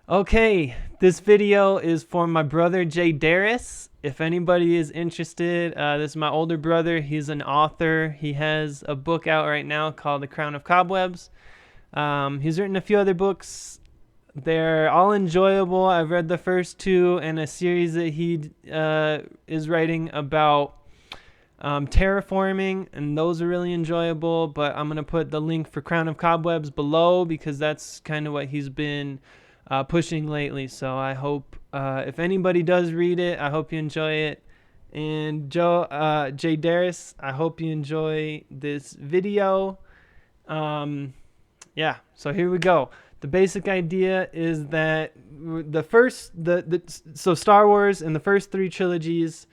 Okay, this video is for my brother Darris. If anybody is interested, this is my older brother. He's an author. He has a book out right now called The Crown of Cobwebs. He's written a few other books. They're all enjoyable. I've read the first two in a series that he is writing about terraforming, and those are really enjoyable. But I'm going to put the link for Crown of Cobwebs below because that's kind of what he's been pushing lately. So I hope if anybody does read it, I hope you enjoy it. And Darris, I hope you enjoy this video. Yeah, so here we go. The basic idea is that so Star Wars in the first three trilogies,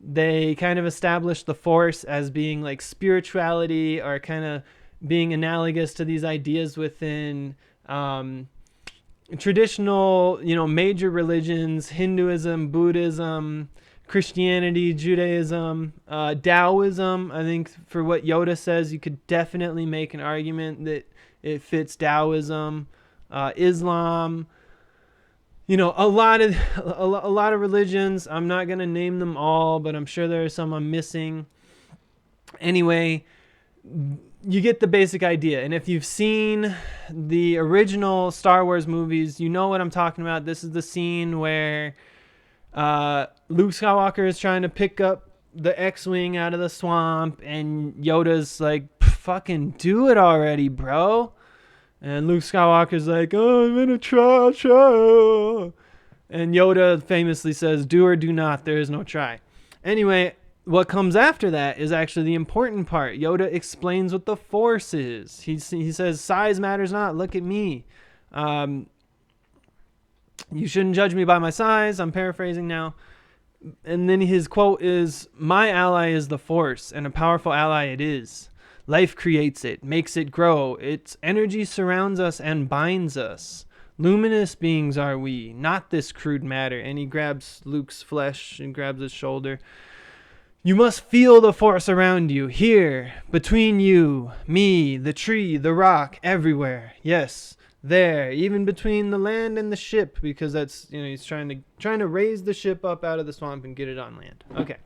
they kind of established the Force as being like spirituality, or kind of being analogous to these ideas within traditional, major religions: Hinduism, Buddhism, Christianity, Judaism, Taoism. I think for what Yoda says, you could definitely make an argument that it fits Taoism, Islam. A lot of religions. I'm not gonna name them all, but I'm sure there are some I'm missing. Anyway, you get the basic idea. And if you've seen the original Star Wars movies, you know what I'm talking about. This is the scene where Luke Skywalker is trying to pick up the X-Wing out of the swamp, and Yoda's like, fucking do it already, bro. And Luke Skywalker's like, oh, I'm gonna try. And Yoda famously says, do or do not, there is no try. Anyway, what comes after that is actually the important part. Yoda explains what the Force is. He says, size matters not, look at me. You shouldn't judge me by my size. I'm paraphrasing now. And then his quote is, my ally is the Force, and a powerful ally it is. Life creates it, makes it grow. Its energy surrounds us and binds us. Luminous beings are we, not this crude matter. And he grabs Luke's flesh and grabs his shoulder. You must feel the Force around you, here, between you, me, the tree, the rock, everywhere. Yes, there, even between the land and the ship, because that's, he's trying to raise the ship up out of the swamp and get it on land. Okay.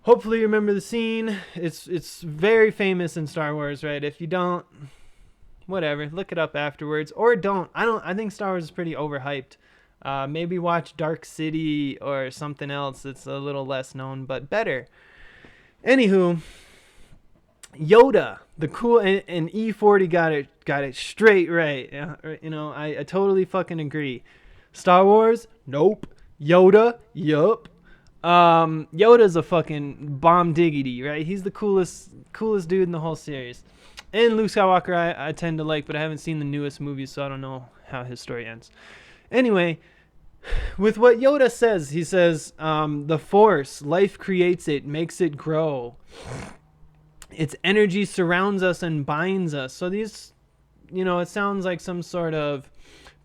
Hopefully you remember the scene. It's very famous in Star Wars, right? If you don't, whatever, look it up afterwards, or don't. I think Star Wars is pretty overhyped. Maybe watch Dark City or something else that's a little less known but better. Anywho, Yoda, the cool, and E40 got it straight right. I totally fucking agree. Star Wars, nope. Yoda, yup. Yoda's a fucking bomb diggity, right? He's the coolest dude in the whole series. And Luke Skywalker I tend to like, but I haven't seen the newest movies, so I don't know how his story ends. Anyway, with what Yoda says, he says, the Force, life creates it, makes it grow. Its energy surrounds us and binds us. So these, it sounds like some sort of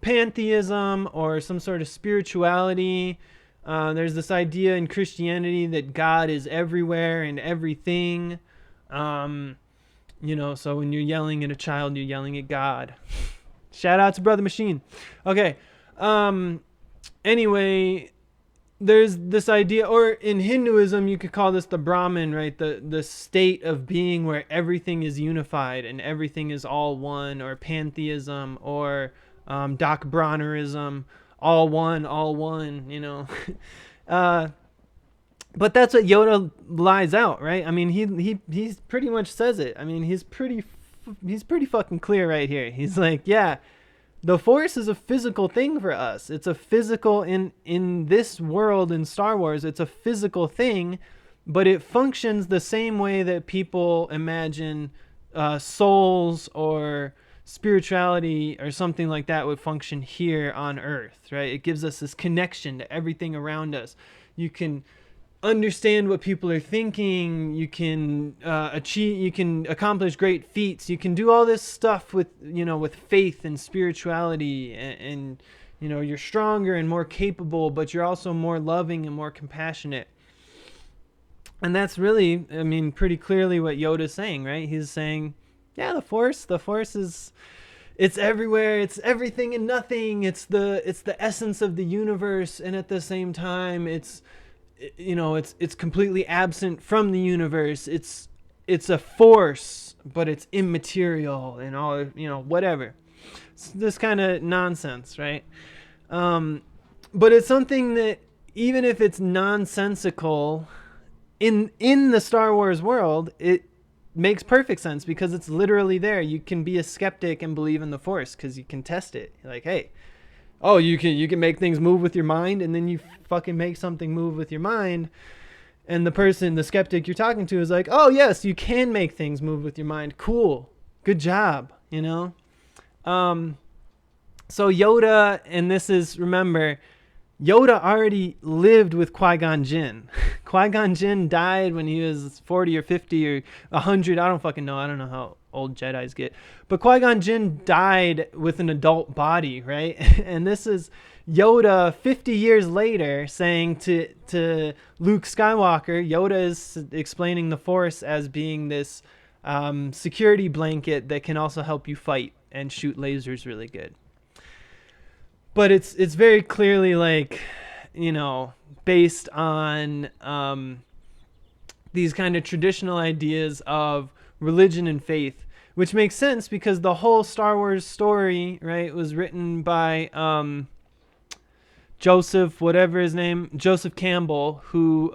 pantheism or some sort of spirituality. There's this idea in Christianity that God is everywhere and everything. So when you're yelling at a child, you're yelling at God. Shout out to Brother Machine. Okay. Anyway, there's this idea, or in Hinduism, you could call this the Brahman, right? The state of being where everything is unified and everything is all one, or pantheism, or Doc Bronnerism. All one, but that's what Yoda lies out, right? I mean, he pretty much says it. I mean, he's pretty fucking clear right here. He's like, yeah, the Force is a physical thing for us. It's a physical, in this world in Star Wars, it's a physical thing, but it functions the same way that people imagine souls or spirituality or something like that would function here on Earth, right? It gives us this connection to everything around us. You can understand what people are thinking. You can you can accomplish great feats. You can do all this stuff with faith and spirituality, and you're stronger and more capable, but you're also more loving and more compassionate. And that's really, pretty clearly what Yoda's saying, right? He's saying, yeah, the Force is it's everywhere, it's everything and nothing, it's the essence of the universe, and at the same time it's completely absent from the universe. It's a force, but it's immaterial and all, whatever. It's this kind of nonsense, right? But it's something that, even if it's nonsensical in the Star Wars world, it makes perfect sense because it's literally there. You can be a skeptic and believe in the Force because you can test it. Like, hey, oh, you can make things move with your mind, and then you fucking make something move with your mind, and the skeptic you're talking to is like, oh yes, you can make things move with your mind. Cool, good job, So Yoda, and this is, remember, Yoda already lived with Qui-Gonn Jinn. Qui-Gonn Jinn died when he was 40 or 50 or 100. I don't fucking know. I don't know how old Jedis get. But Qui-Gon Jinn died with an adult body, right? And this is Yoda 50 years later saying to Luke Skywalker, Yoda is explaining the Force as being this security blanket that can also help you fight and shoot lasers really good. But it's very clearly like, based on these kind of traditional ideas of religion and faith, which makes sense because the whole Star Wars story, right, was written by Joseph Campbell, who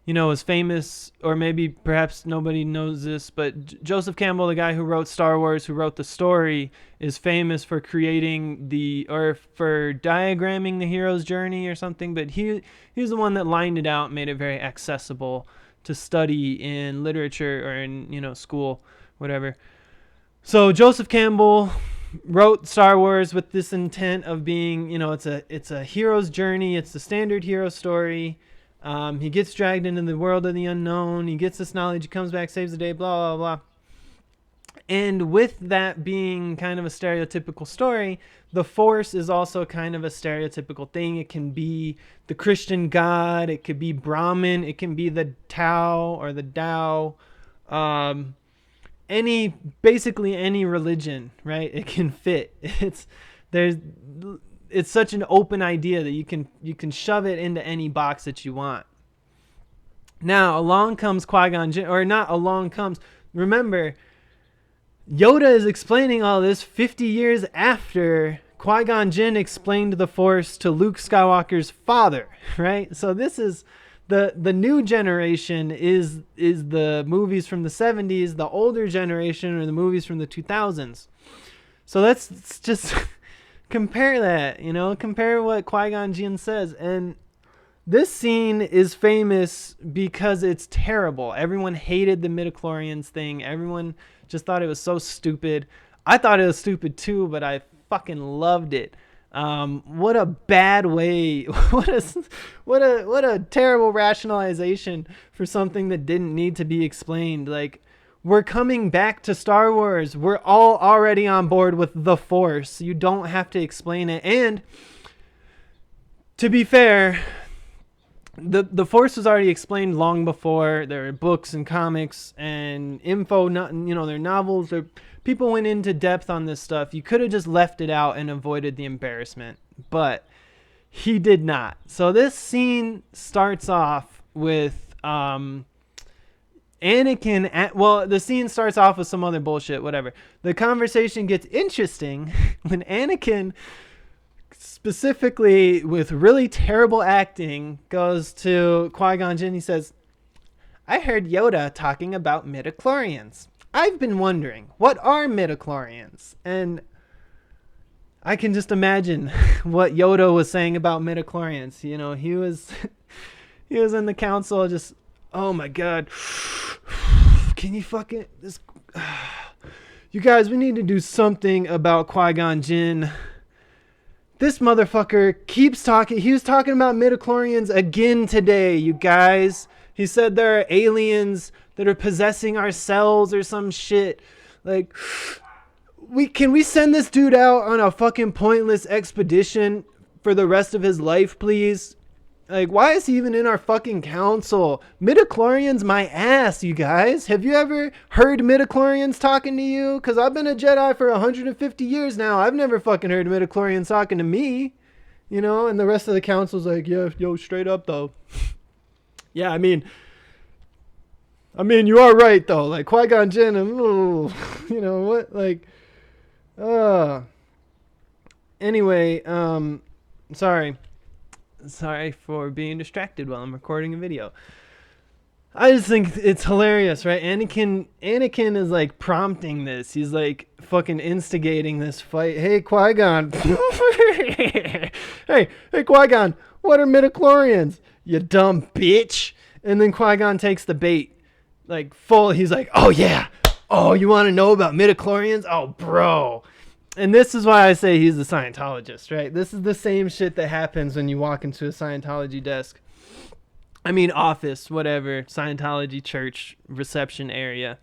is famous, or maybe perhaps nobody knows this, but Joseph Campbell, the guy who wrote Star Wars, who wrote the story, is famous for creating for diagramming the hero's journey or something, but he's the one that lined it out and made it very accessible to study in literature or in, school, whatever. So Joseph Campbell wrote Star Wars with this intent of being, it's a hero's journey, it's the standard hero story. He gets dragged into the world of the unknown. He gets this knowledge. He comes back, saves the day, blah, blah, blah. And with that being kind of a stereotypical story, the Force is also kind of a stereotypical thing. It can be the Christian God. It could be Brahmin. It can be the Tao or the Tao. Basically any religion, right? It can fit. It's such an open idea that you can shove it into any box that you want. Now, along comes Qui-Gon Jinn, or not along comes. Remember, Yoda is explaining all this 50 years after Qui-Gon Jinn explained the Force to Luke Skywalker's father, right? So this is the new generation is the movies from the 70s. The older generation are the movies from the 2000s. So let's just compare that, compare what Qui-Gon Jinn says. And this scene is famous because it's terrible. Everyone hated the midichlorians thing. Everyone just thought it was so stupid. I thought it was stupid too, but I fucking loved it. What a bad way. What a terrible rationalization for something that didn't need to be explained. Like, we're coming back to Star Wars. We're all already on board with the Force. You don't have to explain it. And to be fair, the Force was already explained long before. There are books and comics and info, there are novels. People went into depth on this stuff. You could have just left it out and avoided the embarrassment, but he did not. So this scene starts off with Anakin, the scene starts off with some other bullshit, whatever. The conversation gets interesting when Anakin, specifically with really terrible acting, goes to Qui-Gon Jinn. He says, I heard Yoda talking about midichlorians. I've been wondering, what are midichlorians? And I can just imagine what Yoda was saying about midichlorians. He was in the council just, oh my God, can you fucking this? You guys, we need to do something about Qui-Gon Jinn. This motherfucker keeps talking. He was talking about midichlorians again today, you guys. He said there are aliens that are possessing our cells or some shit. Like, can we send this dude out on a fucking pointless expedition for the rest of his life, please? Like, why is he even in our fucking council? Midichlorians my ass, you guys. Have you ever heard midichlorians talking to you? Because I've been a Jedi for 150 years now. I've never fucking heard midichlorians talking to me. You know, and the rest of the council's like, yeah, yo, straight up, though. Yeah, I mean, you are right, though. Like, Qui-Gonn Jinn, you know, what? Like, anyway, Sorry for being distracted while I'm recording a video. I just think it's hilarious, right? Anakin is like prompting this. He's like fucking instigating this fight. Hey, Qui-Gonn. hey, Qui-Gonn, what are midichlorians? You dumb bitch. And then Qui-Gonn takes the bait. Like full, he's like, oh yeah. Oh, you want to know about midichlorians? Oh, bro. And this is why I say he's a Scientologist, right? This is the same shit that happens when you walk into a Scientology desk. I mean, office, whatever, Scientology church reception area.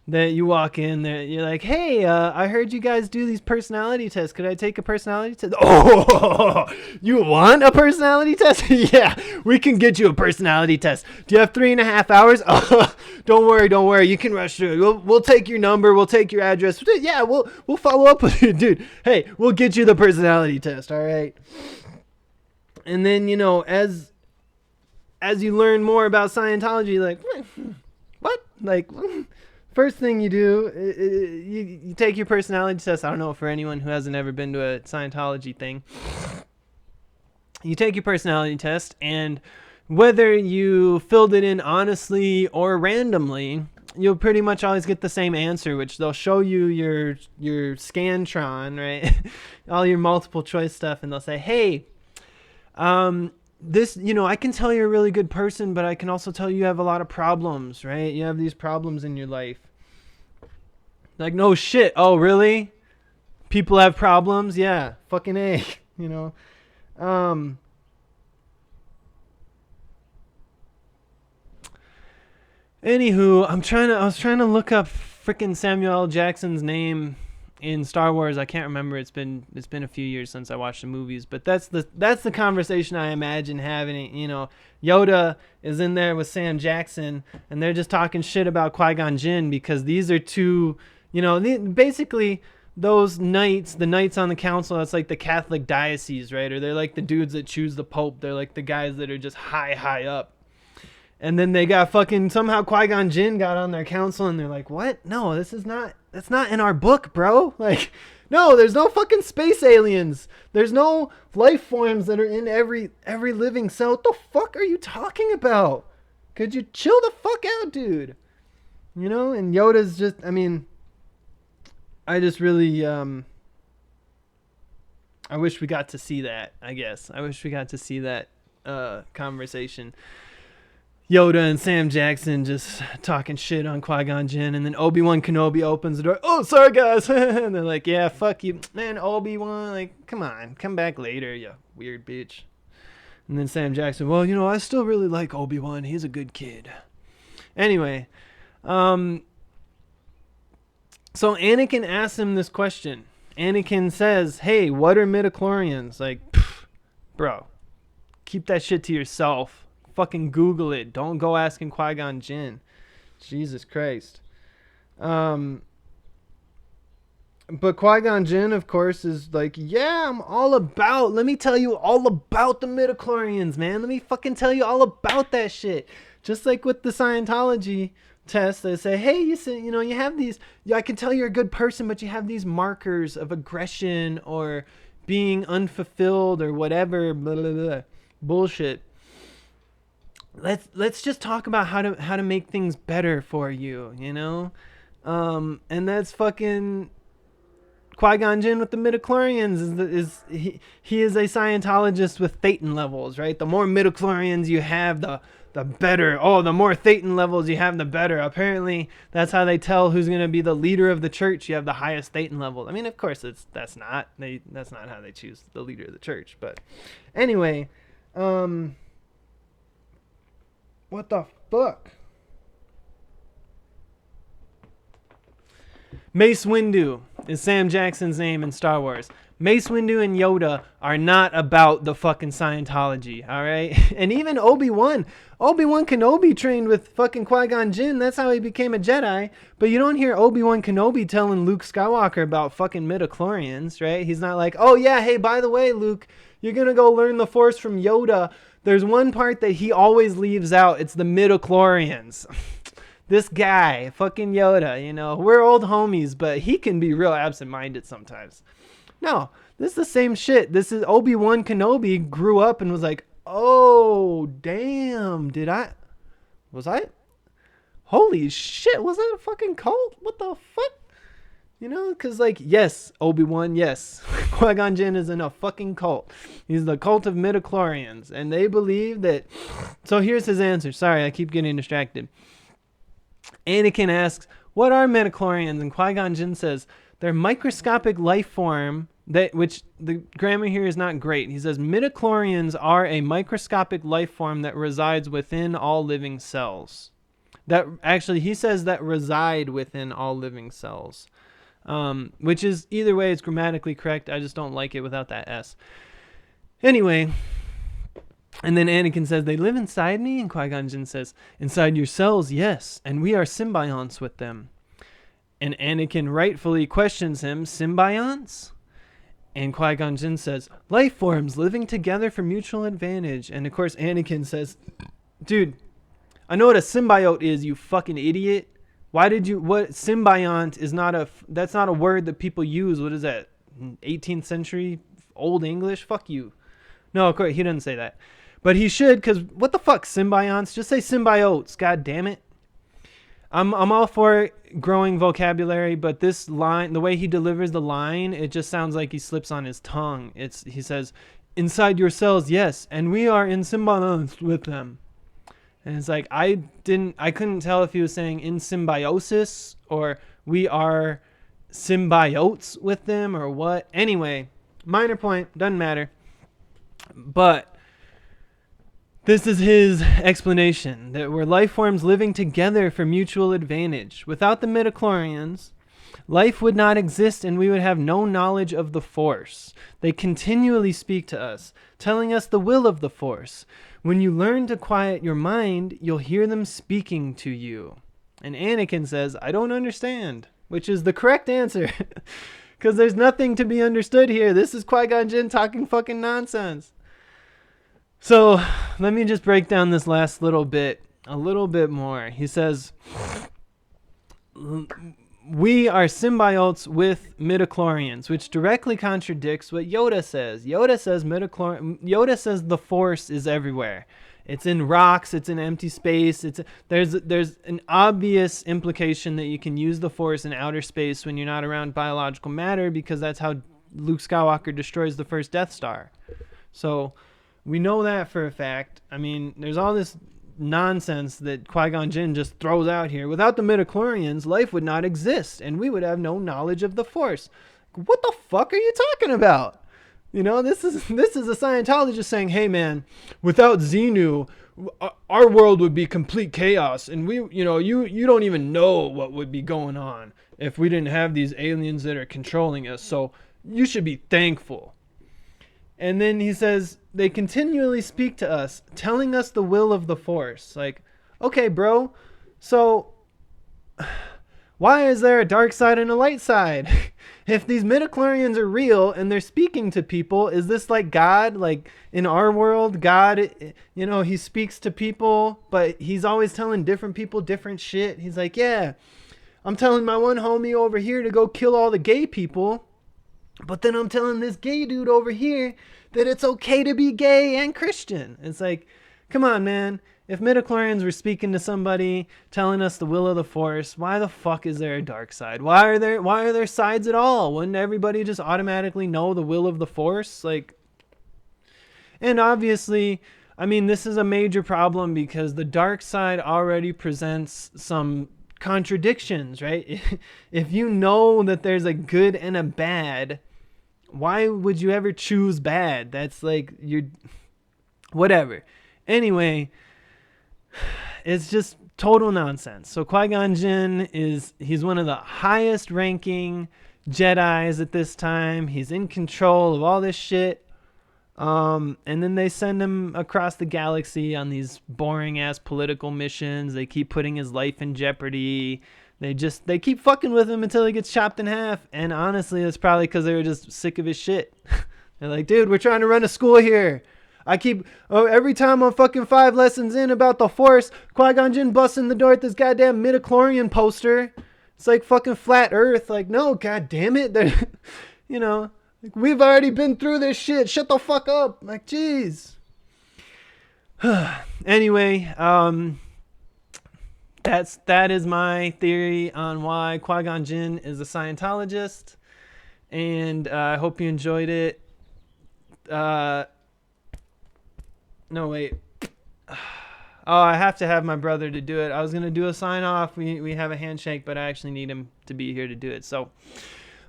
That you walk in there, you're like, hey, I heard you guys do these personality tests. Could I take a personality test? Oh, you want a personality test? Yeah, we can get you a personality test. Do you have 3.5 hours? Oh, don't worry. You can rush through it. We'll take your number. We'll take your address. Yeah, we'll follow up with you, dude. Hey, we'll get you the personality test, all right? And then, you know, as you learn more about Scientology, like, what? Like, first thing you do, you take your personality test. I don't know, for anyone who hasn't ever been to a Scientology thing. You take your personality test, and whether you filled it in honestly or randomly, you'll pretty much always get the same answer, which they'll show you your Scantron, right? All your multiple choice stuff, and they'll say, hey, this, you know, I can tell you're a really good person, but I can also tell you have a lot of problems, right? You have these problems in your life. Like, no shit. Oh, really? People have problems? Yeah. Fucking A, you know? Anywho, I was trying to look up freaking Samuel L. Jackson's name in Star Wars. I can't remember. It's been a few years since I watched the movies, but that's the conversation I imagine having. You know, Yoda is in there with Sam Jackson, and they're just talking shit about Qui-Gonn Jinn because these are two, you know, basically those knights, the knights on the council. That's like the Catholic diocese, right? Or they're like the dudes that choose the Pope. They're like the guys that are just high up. And then they got fucking, somehow Qui-Gonn Jinn got on their council, and they're like, what? No, that's not in our book, bro. Like, no, there's no fucking space aliens. There's no life forms that are in every living cell. What the fuck are you talking about? Could you chill the fuck out, dude? You know, and Yoda's just, I mean, I just really, I wish we got to see that, I guess. I wish we got to see that conversation. Yoda and Sam Jackson just talking shit on Qui-Gon Jinn, and then Obi-Wan Kenobi opens the door. Oh, sorry, guys. And they're like, yeah, fuck you. Man, Obi-Wan, like, come on. Come back later, you weird bitch. And then Sam Jackson, well, you know, I still really like Obi-Wan. He's a good kid. Anyway, so Anakin asks him this question. Anakin says, hey, what are midichlorians? Like, bro, keep that shit to yourself. Fucking Google it. Don't go asking Qui-Gon Jinn. Jesus Christ. But Qui-Gon Jinn, of course, is like, yeah, I'm all about, let me tell you all about the midichlorians, man. Let me fucking tell you all about that shit. Just like with the Scientology test, they say, hey, you know, you have these, I can tell you're a good person, but you have these markers of aggression or being unfulfilled or whatever, blah, blah, blah. Bullshit. Let's just talk about how to make things better for you, you know? And that's fucking Qui-Gon Jinn with the midichlorians. He is a Scientologist with Thetan levels, right? The more midichlorians you have, the better. Oh, the more Thetan levels you have, the better. Apparently, that's how they tell who's going to be the leader of the church. You have the highest Thetan level. I mean, of course, that's not how they choose the leader of the church. But anyway, what the fuck? Mace Windu. is Sam Jackson's name in Star Wars. Mace Windu and Yoda are not about the fucking Scientology, all right? And even Obi-Wan Kenobi trained with fucking Qui-Gonn Jinn. That's how he became a Jedi. But you don't hear Obi-Wan Kenobi telling Luke Skywalker about fucking midichlorians, right? He's not like, oh yeah, hey, by the way, Luke, you're going to go learn the Force from Yoda. There's one part that he always leaves out. It's the midichlorians. This guy, fucking Yoda, you know, we're old homies, but he can be real absent-minded sometimes. No, this is the same shit. This is Obi-Wan Kenobi grew up and was like, oh, damn, holy shit, was that a fucking cult? What the fuck? You know, because like, yes, Obi-Wan, yes, Qui-Gon Jinn is in a fucking cult. He's the cult of midichlorians, and they believe that, so here's his answer. Sorry, I keep getting distracted. Anakin asks, what are midichlorians? And Qui-Gon Jinn says, they're microscopic life form which the grammar here is not great. He says midichlorians are a microscopic life form that resides within all living cells. That actually, he says that reside within all living cells, which is either way, it's grammatically correct. I just don't like it without that S. Anyway, and then Anakin says, they live inside me? And Qui-Gon Jinn says, inside your cells, yes, and we are symbionts with them. And Anakin rightfully questions him, symbionts? And Qui-Gon Jinn says, life forms living together for mutual advantage. And of course, Anakin says, dude, I know what a symbiote is, you fucking idiot. What symbiont is that's not a word that people use. What is that? 18th century old English? Fuck you. No, of course, he doesn't say that. But he should, because what the fuck, symbionts? Just say symbiotes, god damn it. I'm all for growing vocabulary, but this line, the way he delivers the line, it just sounds like he slips on his tongue. He says, inside your cells, yes, and we are in symbiosis with them. And it's like, I couldn't tell if he was saying in symbiosis or we are symbiotes with them or what. Anyway, minor point, doesn't matter. But this is his explanation, that we're life forms living together for mutual advantage. Without the midichlorians, life would not exist and we would have no knowledge of the Force. They continually speak to us, telling us the will of the Force. When you learn to quiet your mind, you'll hear them speaking to you. And Anakin says, I don't understand, which is the correct answer. Because there's nothing to be understood here. This is Qui-Gon Jinn talking fucking nonsense. So let me just break down this last little bit a little bit more. He says, we are symbiotes with midichlorians, which directly contradicts what Yoda says. Yoda says the Force is everywhere. It's in rocks, it's in empty space. There's an obvious implication that you can use the Force in outer space when you're not around biological matter, because that's how Luke Skywalker destroys the first Death Star. So we know that for a fact. I mean, there's all this nonsense that Qui-Gon Jinn just throws out here. Without the midichlorians, life would not exist, and we would have no knowledge of the Force. What the fuck are you talking about? You know, this is a Scientologist saying, hey man, without Xenu, our world would be complete chaos, and you don't even know what would be going on if we didn't have these aliens that are controlling us, so you should be thankful. And then he says, they continually speak to us, telling us the will of the Force. Like, okay, bro, so why is there a dark side and a light side? If these midichlorians are real and they're speaking to people, is this like God? Like in our world, God, he speaks to people, but he's always telling different people different shit. He's like, yeah, I'm telling my one homie over here to go kill all the gay people. But then I'm telling this gay dude over here that it's okay to be gay and Christian. It's like, come on, man. If midichlorians were speaking to somebody, telling us the will of the Force, why the fuck is there a dark side? Why are there sides at all? Wouldn't everybody just automatically know the will of the Force? Like, and obviously, I mean, this is a major problem because the dark side already presents some contradictions, right? If you know that there's a good and a bad, why would you ever choose bad? That's like, whatever. Anyway, it's just total nonsense. So Qui-Gon Jinn he's one of the highest ranking Jedis at this time. He's in control of all this shit. And then they send him across the galaxy on these boring ass political missions. They keep putting his life in jeopardy. They keep fucking with him until he gets chopped in half. And honestly, it's probably because they were just sick of his shit. They're like, dude, we're trying to run a school here. Every time I'm fucking 5 lessons in about the Force, Qui-Gonn Jinn busts in the door with this goddamn midichlorian poster. It's like fucking flat Earth. Like, no, god damn it. You know, like, we've already been through this shit. Shut the fuck up. Like, jeez. Anyway, that is my theory on why Qui-Gonn Jinn is a Scientologist. And I hope you enjoyed it. No, wait. Oh, I have to have my brother to do it. I was going to do a sign off. We have a handshake, but I actually need him to be here to do it. So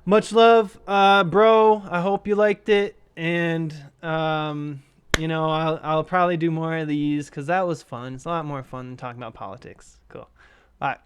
much love, bro. I hope you liked it. And, you know, I'll probably do more of these because that was fun. It's a lot more fun than talking about politics. Cool. All right.